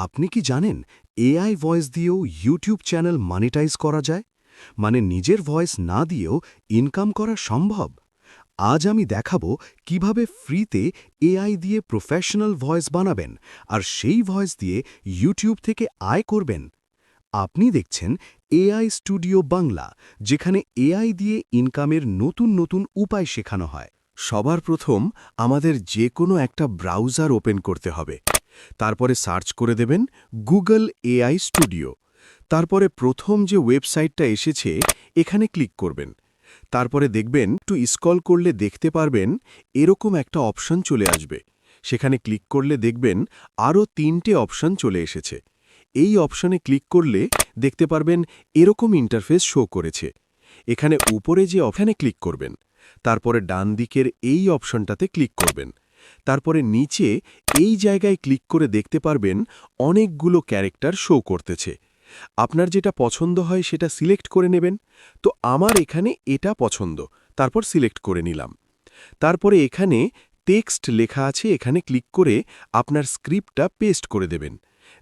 আপনি কি জানেন এআই ভয়েস দিয়েও ইউটিউব চ্যানেল মনিটাইজ করা যায়? মানে নিজের ভয়েস না দিয়েও ইনকাম করা সম্ভব? আজ আমি দেখাবো কিভাবে ফ্রিতে এআই দিয়ে প্রফেশনাল ভয়েস বানাবেন আর সেই ভয়েস দিয়ে ইউটিউব থেকে আয় করবেন। আপনি দেখছেন এআই স্টুডিও বাংলা, যেখানে এআই দিয়ে ইনকামের নতুন নতুন উপায় শেখানো হয়। সবার প্রথম আমাদের যে কোনো একটা ব্রাউজার ওপেন করতে হবে। তারপরে সার্চ করে দেবেন গুগল এআই স্টুডিও। তারপরে প্রথম যে ওয়েবসাইটটা এসেছে এখানে ক্লিক করবেন। তারপরে দেখবেন একটু স্ক্রল করলে দেখতে পারবেন এরকম একটা অপশন চলে আসবে। সেখানে ক্লিক করলে দেখবেন আরও 3টে অপশন চলে এসেছে। এই অপশনে ক্লিক করলে দেখতে পারবেন এরকম ইন্টারফেস শো করেছে। এখানে উপরে যে অপশনে ক্লিক করবেন, তারপরে ডান দিকের এই অপশনটাতে ক্লিক করবেন। তারপরে নিচে এই জায়গায় ক্লিক করে দেখতে পারবেন অনেকগুলো ক্যারেক্টার শো করতেছে। আপনার যেটা পছন্দ হয় সেটা সিলেক্ট করে নেবেন। তো আমার এখানে এটা পছন্দ, তারপর সিলেক্ট করে নিলাম। তারপরে এখানে টেক্সট লেখা আছে, এখানে ক্লিক করে আপনার স্ক্রিপ্টটা পেস্ট করে দেবেন।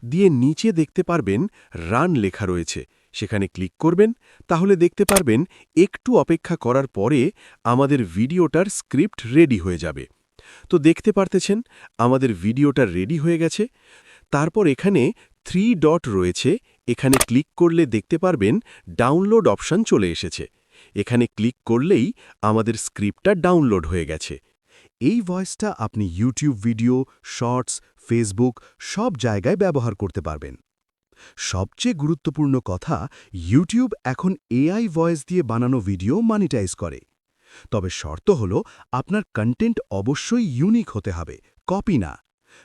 দিয়ে নিচে দেখতে পারবেন রান লেখা রয়েছে, সেখানে ক্লিক করবেন। তাহলে দেখতে পারবেন একটু অপেক্ষা করার পরে আমাদের ভিডিওটার স্ক্রিপ্ট রেডি হয়ে যাবে। তো দেখতে পারতেছেন আমাদের ভিডিওটা রেডি হয়ে গেছে। তারপর এখানে 3 ডট রয়েছে, এখানে ক্লিক করলে দেখতে পারবেন ডাউনলোড অপশন চলে এসেছে। এখানে ক্লিক করলেই আমাদের স্ক্রিপ্টটা ডাউনলোড হয়ে গেছে। এই ভয়েসটা আপনি ইউটিউব ভিডিও, শর্টস, ফেসবুক সব জায়গায় ব্যবহার করতে পারবেন। সবচেয়ে গুরুত্বপূর্ণ কথা, ইউটিউব এখন এআই ভয়েস দিয়ে বানানো ভিডিও মনিটাইজ করে। তবে শর্ত হল আপনার কন্টেন্ট অবশ্যই ইউনিক হতে হবে, কপি না।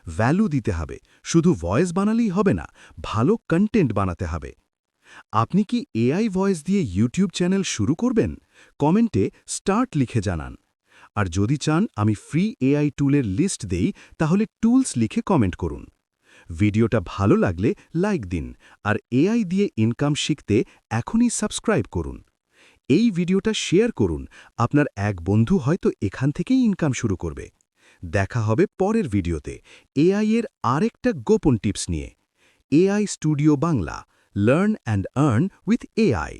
ভ্যালু দিতে হবে, শুধু ভয়েস বানালেই হবে না, ভালো কন্টেন্ট বানাতে হবে। আপনি কি এআই ভয়েস দিয়ে ইউটিউব চ্যানেল শুরু করবেন? কমেন্টে স্টার্ট লিখে জানান। আর যদি চান আমি ফ্রি এআই টুলের লিস্ট দেই, তাহলে টুলস লিখে কমেন্ট করুন। ভিডিওটা ভালো লাগলে লাইক দিন, আর এআই দিয়ে ইনকাম শিখতে এখনই সাবস্ক্রাইব করুন। এই ভিডিওটা শেয়ার করুন, আপনার এক বন্ধু হয়তো এখান থেকেই ইনকাম শুরু করবে। দেখা হবে পরের ভিডিওতে এআই এর আরেকটা গোপন টিপস নিয়ে। AI studio Bangla, learn and earn with AI.